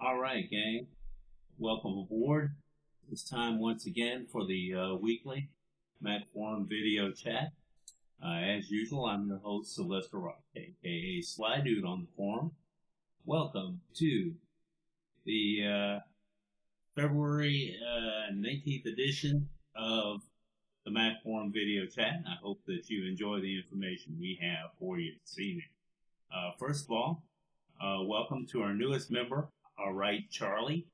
All right, gang. Welcome aboard. It's time once again for the weekly Mac-Forum video chat. As usual, I'm your host, Sylvester Rock, aka Sly Dude on the forum. Welcome to the February 19th edition of the Mac-Forum video chat. I hope that you enjoy the information we have for you this evening. First of all, welcome to our newest member. All right, Charlie.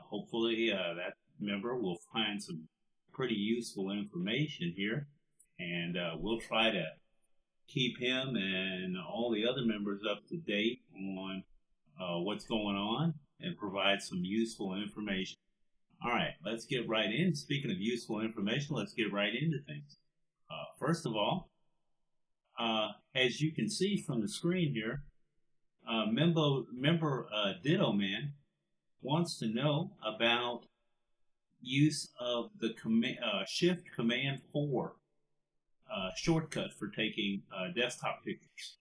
Hopefully that member will find some pretty useful information here, and we'll try to keep him and all the other members up to date on what's going on and provide some useful information. All right, let's get right in. Speaking of useful information, let's get right into things. First of all, as you can see from the screen here, member Ditto Man wants to know about use of the Shift Command 4 shortcut for taking desktop pictures.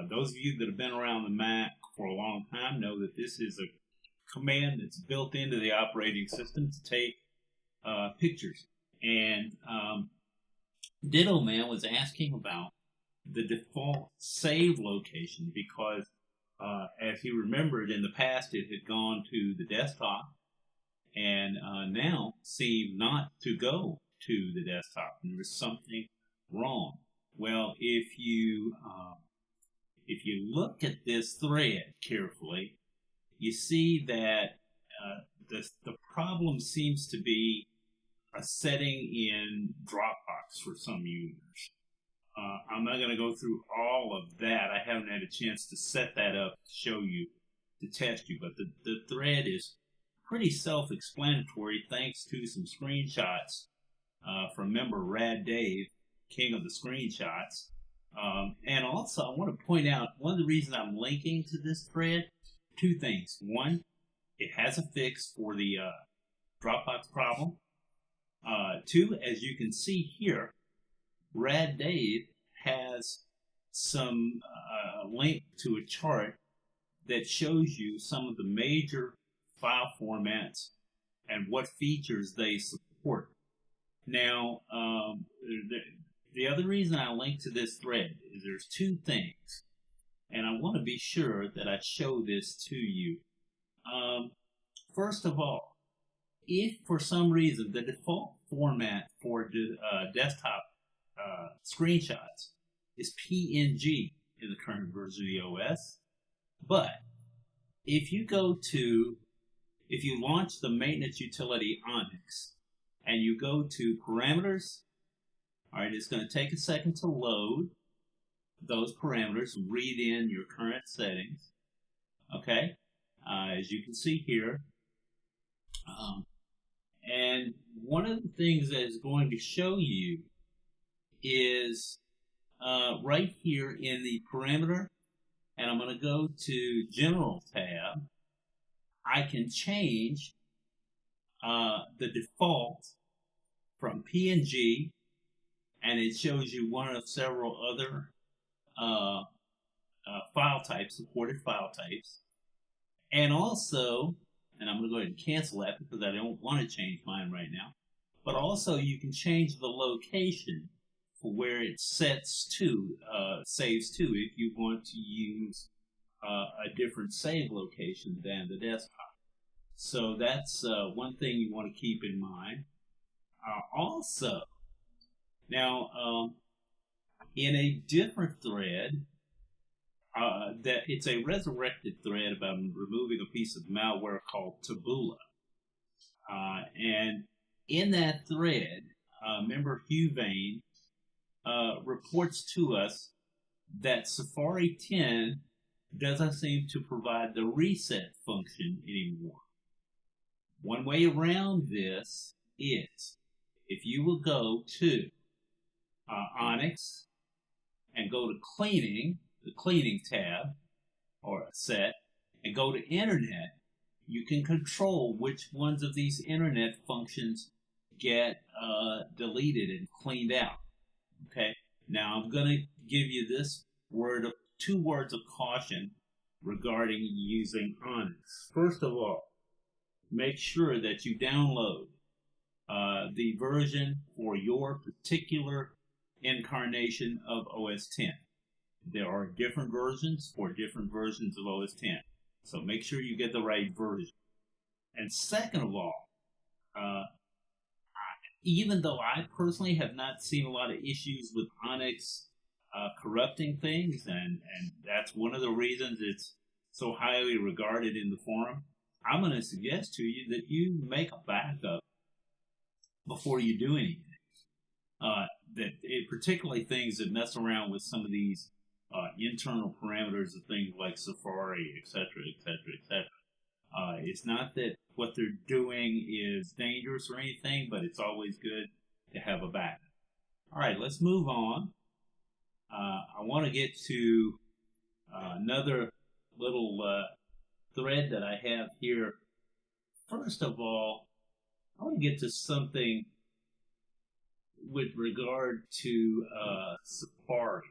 Those of you that have been around the Mac for a long time know that this is a command that's built into the operating system to take pictures. And Ditto Man was asking about the default save location because as he remembered in the past it had gone to the desktop and now seemed not to go to the desktop, and there was something wrong. Well, if you look at this thread carefully, you see that the problem seems to be a setting in Dropbox for some users. I'm not going to go through all of that. I haven't had a chance to set that up to show you, to test you, but the thread is pretty self-explanatory thanks to some screenshots from member Rad Dave, king of the screenshots. And also, I want to point out one of the reasons I'm linking to this thread, two things. One, it has a fix for the Dropbox problem. Two, as you can see here, Rad Dave has some link to a chart that shows you some of the major file formats and what features they support. Now, the other reason I link to this thread is there's two things, and I want to be sure that I show this to you. First of all, if for some reason the default format for desktop screenshots is PNG in the current version of the OS, but if you launch the maintenance utility Onyx and you go to parameters, all right, it's going to take a second to load those parameters and read in your current settings. Okay, as you can see here. And one of the things that is going to show you is right here in the parameter, and I'm going to go to General tab. I can change the default from PNG, and it shows you one of several other file types, supported file types. And also, and I'm going to go ahead and cancel that because I don't want to change mine right now, but also you can change the location for where it saves to if you want to use a different save location than the desktop. So that's one thing you want to keep in mind. Also, now in a different thread, that it's a resurrected thread about removing a piece of malware called Taboola. And in that thread, member Hugh Vane reports to us that Safari 10 doesn't seem to provide the reset function anymore. One way around this is if you will go to Onyx and go to cleaning, the cleaning tab or set, and go to internet, you can control which ones of these internet functions get deleted and cleaned out. Okay, now I'm going to give you this two words of caution. regarding using Onyx. First of all, make sure that you download the version for your particular incarnation of OS 10. There are different versions for different versions of OS 10. So make sure you get the right version. And second of all, even though I personally have not seen a lot of issues with Onyx corrupting things, and that's one of the reasons it's so highly regarded in the forum, I'm going to suggest to you that you make a backup before you do anything. Particularly things that mess around with some of these internal parameters of things like Safari, etc., etc., etc. It's not that what they're doing is dangerous or anything, but it's always good to have a backup. All right, let's move on. I want to get to another little thread that I have here. First of all, I want to get to something with regard to Safari.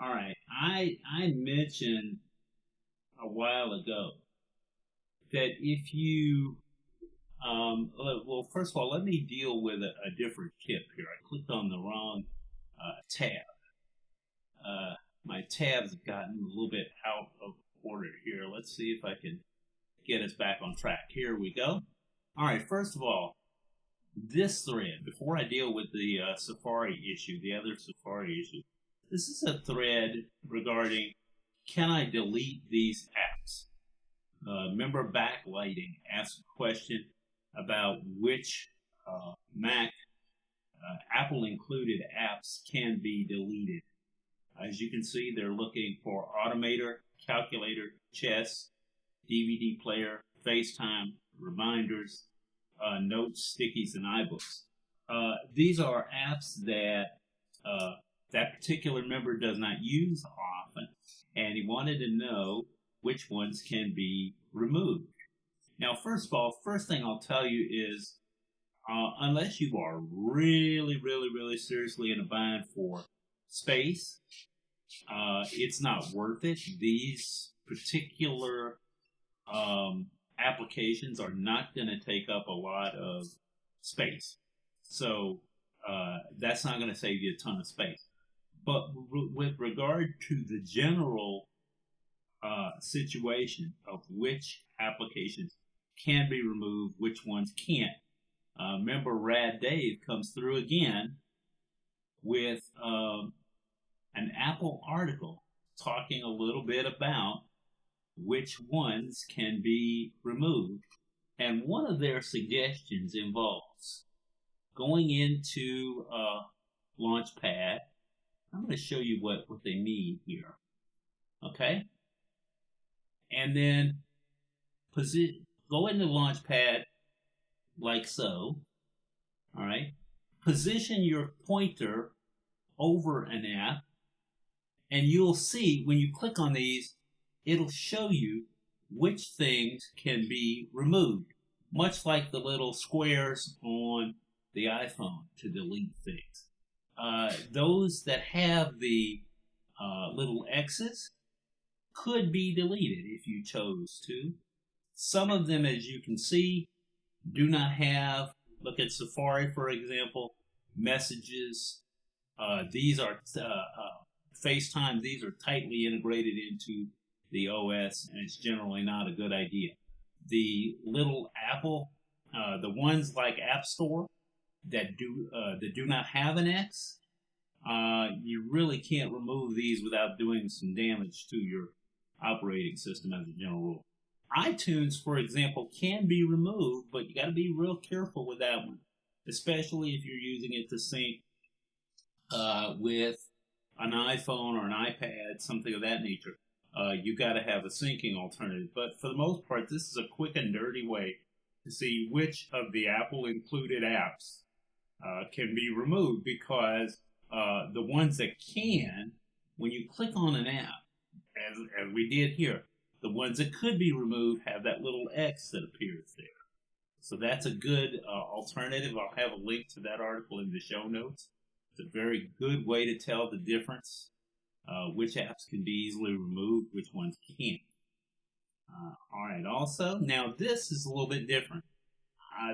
All right, I mentioned a while ago that if you, well, first of all, let me deal with a different tip here. I clicked on the wrong tab. My tabs have gotten a little bit out of order here. Let's see if I can get us back on track. Here we go. All right, first of all, this thread, before I deal with the Safari issue, the other Safari issue, this is a thread regarding, can I delete these apps? Remember backlighting asked a question about which Mac Apple included apps can be deleted. As you can see, they're looking for Automator, Calculator, Chess, DVD player, FaceTime, reminders, notes, stickies, and iBooks. These are apps that that particular member does not use often, and he wanted to know which ones can be removed. Now, first of all, first thing I'll tell you is, unless you are really, really, really seriously in a bind for space, it's not worth it. These particular applications are not going to take up a lot of space. So that's not going to save you a ton of space. But with regard to the general situation of which applications can be removed, which ones can't, remember Rad Dave comes through again with an Apple article talking a little bit about which ones can be removed. And one of their suggestions involves going into Launchpad. I'm going to show you what they mean here. Okay? And then go into Launchpad like so. All right? Position your pointer over an app, and you'll see when you click on these, it'll show you which things can be removed, much like the little squares on the iPhone to delete things. Those that have the little X's could be deleted if you chose to. Some of them, as you can see, do not have, look at Safari, for example, messages. These are FaceTime. These are tightly integrated into the OS, and it's generally not a good idea. The little Apple, the ones like App Store that do not have an X, you really can't remove these without doing some damage to your operating system as a general rule. iTunes, for example, can be removed, but you got to be real careful with that one, especially if you're using it to sync with an iPhone or an iPad, something of that nature. You got to have a syncing alternative. But for the most part, this is a quick and dirty way to see which of the Apple included apps can be removed, because the ones that can, when you click on an app, as we did here, the ones that could be removed have that little X that appears there. So that's a good alternative. I'll have a link to that article in the show notes. It's a very good way to tell the difference which apps can be easily removed, which ones can't. All right, also, now this is a little bit different.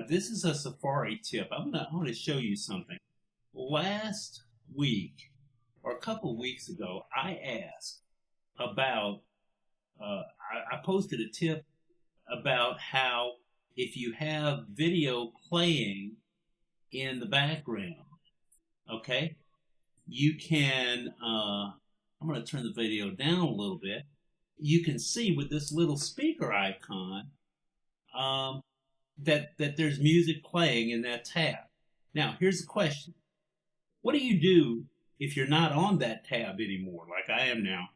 This is a Safari tip. I want to show you something. Last week, or a couple of weeks ago, I asked about, I posted a tip about how if you have video playing in the background, okay, you can, I'm going to turn the video down a little bit. You can see with this little speaker icon that there's music playing in that tab. Now, here's the question. What do you do if you're not on that tab anymore, like I am now?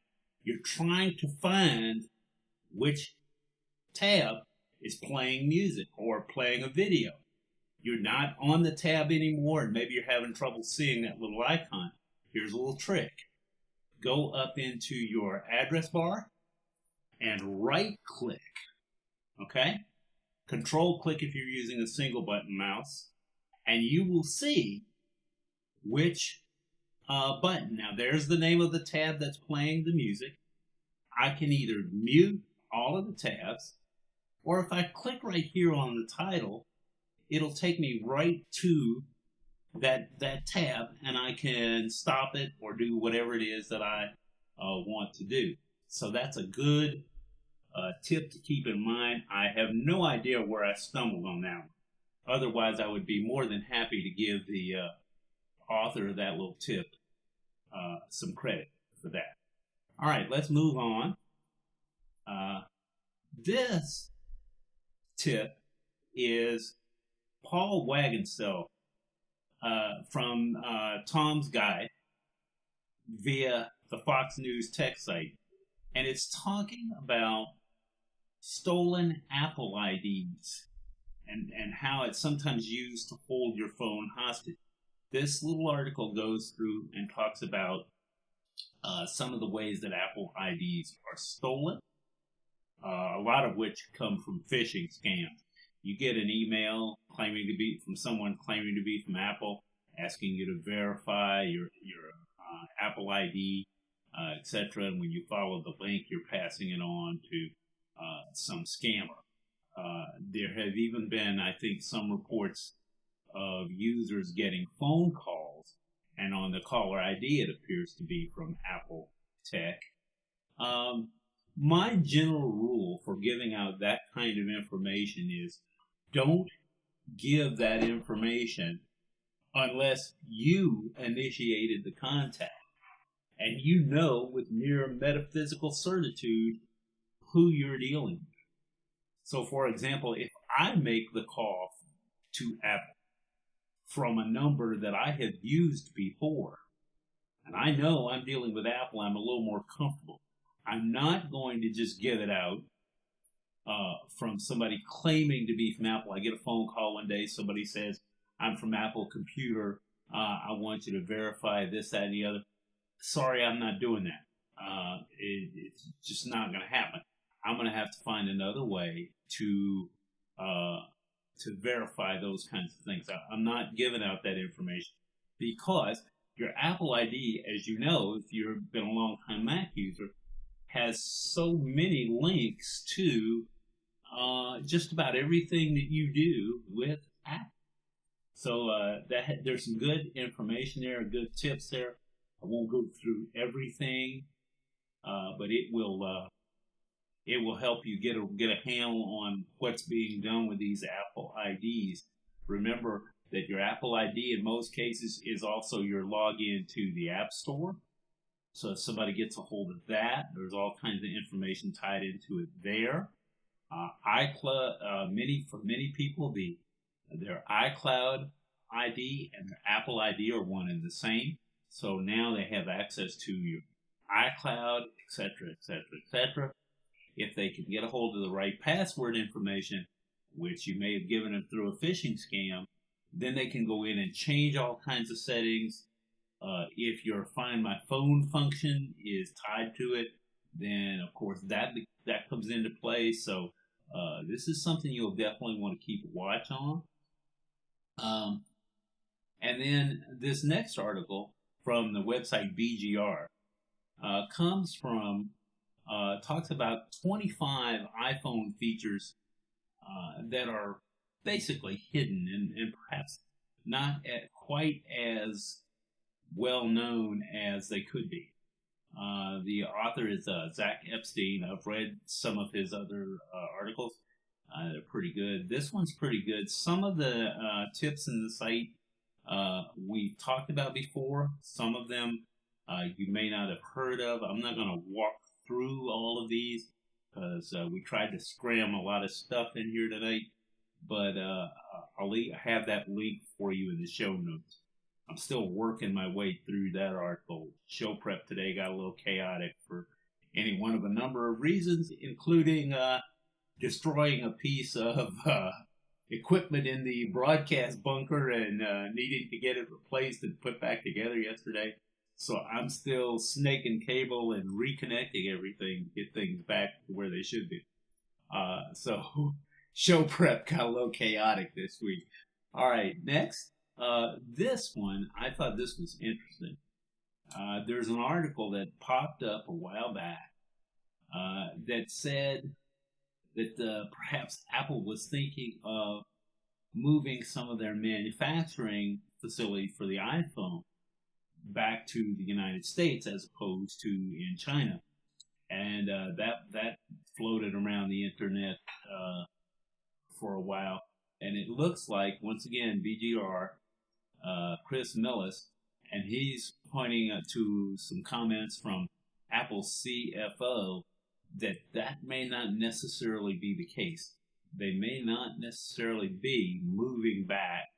You're trying to find which tab is playing music or playing a video. You're not on the tab anymore, and maybe you're having trouble seeing that little icon. Here's a little trick. Go up into your address bar and right-click, okay? Control-click if you're using a single-button mouse, and you will see which button. Now, there's the name of the tab that's playing the music. I can either mute all of the tabs, or if I click right here on the title, it'll take me right to that tab, and I can stop it or do whatever it is that I want to do. So that's a good tip to keep in mind. I have no idea where I stumbled on that one. Otherwise, I would be more than happy to give the author of that little tip some credit for that. All right, let's move on. This tip is Paul Wagenstell from Tom's Guide via the Fox News tech site. And it's talking about stolen Apple IDs and how it's sometimes used to hold your phone hostage. This little article goes through and talks about some of the ways that Apple IDs are stolen, a lot of which come from phishing scams. You get an email claiming to be from someone claiming to be from Apple, asking you to verify your Apple ID, etc. And when you follow the link, you're passing it on to some scammer. There have even been, I think, some reports of users getting phone calls, and on the caller ID, it appears to be from Apple Tech. My general rule for giving out that kind of information is don't give that information unless you initiated the contact and you know with near metaphysical certitude who you're dealing with. So, for example, if I make the call to Apple from a number that I have used before, and I know I'm dealing with Apple, I'm a little more comfortable. I'm not going to just give it out from somebody claiming to be from Apple. I get a phone call one day, somebody says, I'm from Apple Computer, I want you to verify this, that, and the other. Sorry, I'm not doing that. It's just not going to happen. I'm going to have to find another way to verify those kinds of things. I'm not giving out that information because your Apple ID, as you know, if you've been a long-time Mac user, has so many links to just about everything that you do with Apple. So there's some good information there, good tips there. I won't go through everything, but it will help you get a handle on what's being done with these Apple IDs. Remember that your Apple ID in most cases is also your login to the App Store. So if somebody gets a hold of that, there's all kinds of information tied into it there. iCloud, for many people, their iCloud ID and their Apple ID are one and the same. So now they have access to your iCloud, etc., etc., etc. If they can get a hold of the right password information, which you may have given them through a phishing scam, then they can go in and change all kinds of settings. If your Find My Phone function is tied to it, then of course that comes into play. So this is something you'll definitely want to keep a watch on. And then this next article from the website BGR comes from, talks about 25 iPhone features that are basically hidden and perhaps not quite as well known as they could be. The author is Zach Epstein. I've read some of his other articles. They're pretty good. This one's pretty good. Some of the tips in the site we've talked about before. Some of them you may not have heard of. I'm not going to walk through all of these because we tried to scram a lot of stuff in here tonight. But I'll have that link for you in the show notes. I'm still working my way through that article. Show prep today got a little chaotic for any one of a number of reasons, including destroying a piece of equipment in the broadcast bunker and needing to get it replaced and put back together yesterday. So I'm still snaking cable and reconnecting everything to get things back to where they should be. So show prep got a little chaotic this week. All right, next. This one, I thought this was interesting. There's an article that popped up a while back that said that perhaps Apple was thinking of moving some of their manufacturing facility for the iPhone back to the United States as opposed to in China. And that floated around the internet for a while. And it looks like, once again, BGR, Chris Millis, and he's pointing to some comments from Apple's CFO that may not necessarily be the case. They may not necessarily be moving back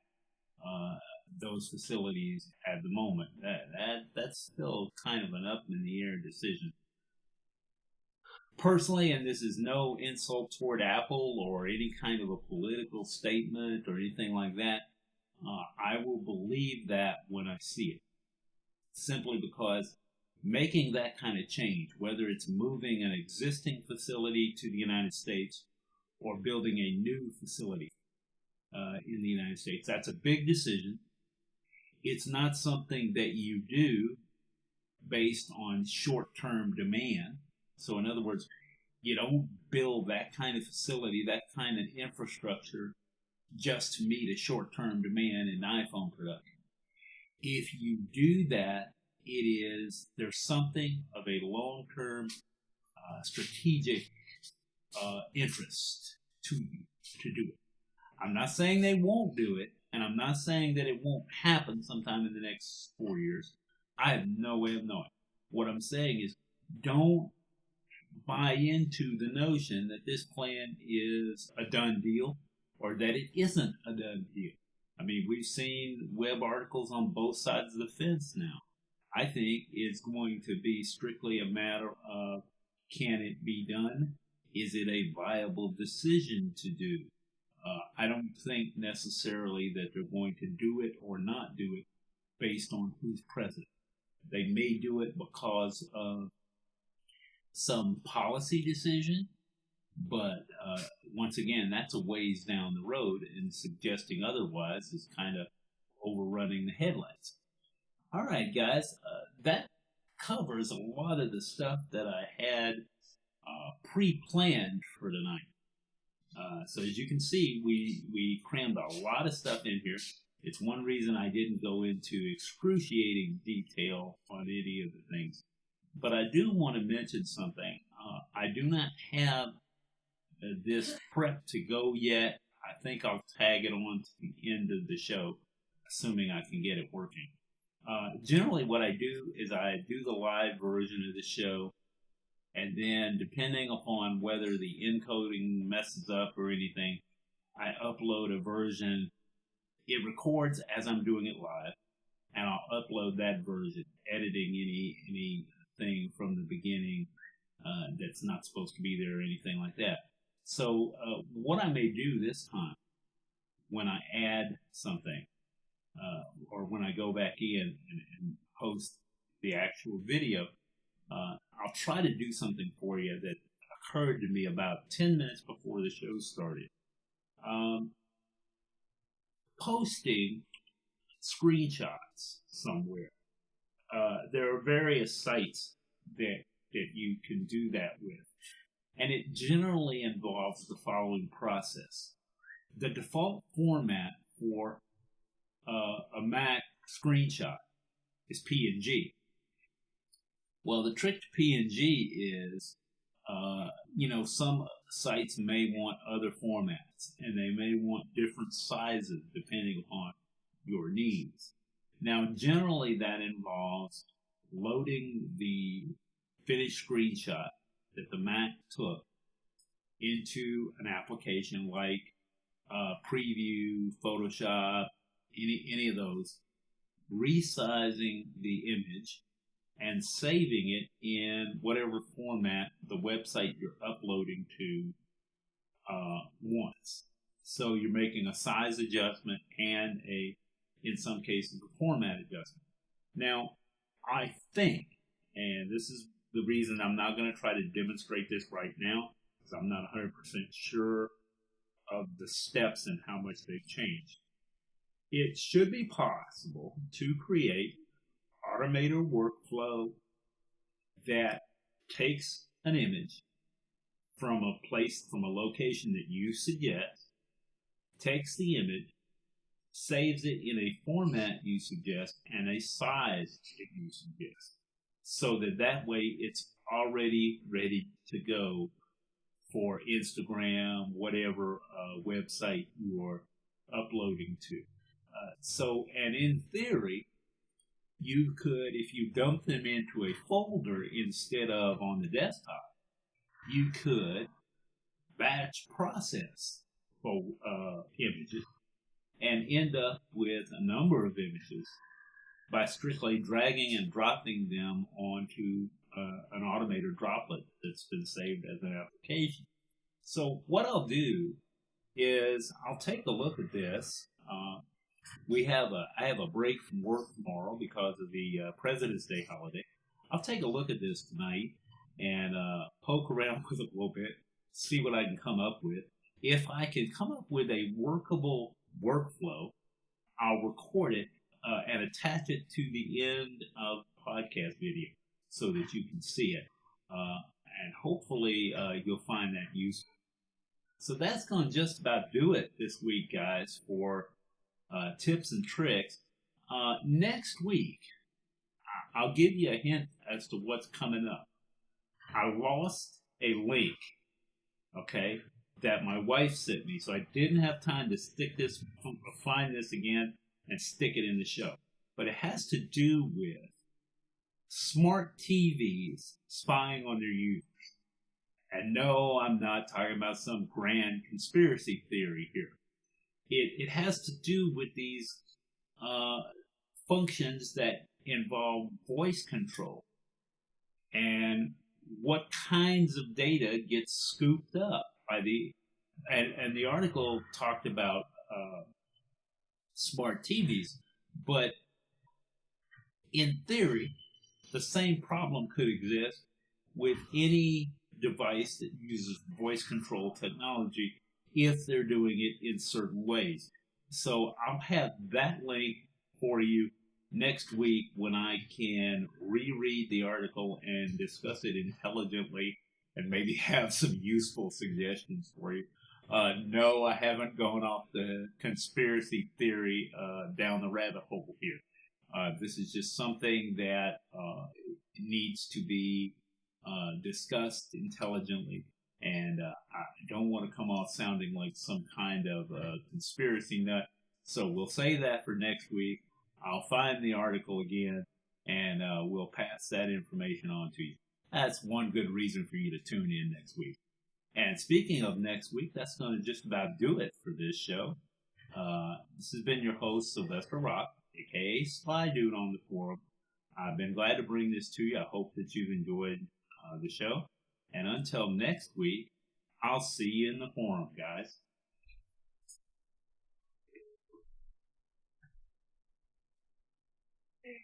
those facilities at the moment. That's still kind of an up in the air decision. Personally, and this is no insult toward Apple or any kind of a political statement or anything like that, I will believe that when I see it. Simply because making that kind of change, whether it's moving an existing facility to the United States or building a new facility in the United States, that's a big decision. It's not something that you do based on short-term demand. So in other words, you don't build that kind of facility, that kind of infrastructure just to meet a short-term demand in iPhone production. If you do that, there's something of a long-term strategic interest to you to do it. I'm not saying they won't do it, and I'm not saying that it won't happen sometime in the next 4 years. I have no way of knowing. What I'm saying is, don't buy into the notion that this plan is a done deal or that it isn't a done deal. I mean, we've seen web articles on both sides of the fence now. I think it's going to be strictly a matter of, can it be done? Is it a viable decision to do? I don't think necessarily that they're going to do it or not do it based on who's president. They may do it because of some policy decision, but once again, that's a ways down the road, and suggesting otherwise is kind of overrunning the headlights. All right, guys, that covers a lot of the stuff that I had pre-planned for tonight. So as you can see, we crammed a lot of stuff in here. It's one reason I didn't go into excruciating detail on any of the things. But I do want to mention something. I do not have this prep to go yet. I think I'll tag it on to the end of the show, assuming I can get it working. Generally, what I do is I do the live version of the show, and then depending upon whether the encoding messes up or anything, I upload a version. It records as I'm doing it live, and I'll upload that version, editing anything from the beginning that's not supposed to be there or anything like that. So what I may do this time, when I add something, or when I go back in and post the actual video, I'll try to do something for you that occurred to me about 10 minutes before the show started. Posting screenshots somewhere. There are various sites that you can do that with. And it generally involves the following process. The default format for a Mac screenshot is PNG. Well, the trick to PNG is, some sites may want other formats, and they may want different sizes depending upon your needs. Now, generally that involves loading the finished screenshot that the Mac took into an application like Preview, Photoshop, any of those, resizing the image and saving it in whatever format the website you're uploading to wants. So you're making a size adjustment and in some cases, a format adjustment. Now, I think, and this is the reason I'm not going to try to demonstrate this right now, because I'm not 100% sure of the steps and how much they've changed. It should be possible to create automated workflow that takes an image from a location that you suggest, takes the image, saves it in a format you suggest and a size that you suggest, so that way it's already ready to go for Instagram, whatever website you're uploading to. And in theory, you could, if you dump them into a folder instead of on the desktop, you could batch process images and end up with a number of images by strictly dragging and dropping them onto an automated droplet that's been saved as an application. So what I'll do is I'll take a look at this. I have a break from work tomorrow because of the President's Day holiday. I'll take a look at this tonight and poke around with it a little bit, see what I can come up with. If I can come up with a workable workflow, I'll record it and attach it to the end of the podcast video so that you can see it. And hopefully you'll find that useful. So that's going to just about do it this week, guys, for tips and tricks. Next week, I'll give you a hint as to what's coming up. I lost a link, okay, that my wife sent me, so I didn't have time to find this again and stick it in the show. But it has to do with smart TVs spying on their users. And no, I'm not talking about some grand conspiracy theory here. It has to do with these functions that involve voice control and what kinds of data gets scooped up by and the article talked about smart TVs, but in theory, the same problem could exist with any device that uses voice control technology if they're doing it in certain ways. So I'll have that link for you next week when I can reread the article and discuss it intelligently and maybe have some useful suggestions for you. No, I haven't gone off the conspiracy theory down the rabbit hole here. This is just something that needs to be discussed intelligently, and I don't want to come off sounding like some kind of conspiracy nut. So we'll say that for next week. I'll find the article again, and we'll pass that information on to you. That's one good reason for you to tune in next week. And speaking of next week, that's going to just about do it for this show. This has been your host, Sylvester Rock, a.k.a. Sly Dude on the forum. I've been glad to bring this to you. I hope that you've enjoyed the show. And until next week, I'll see you in the forum, guys. Hey,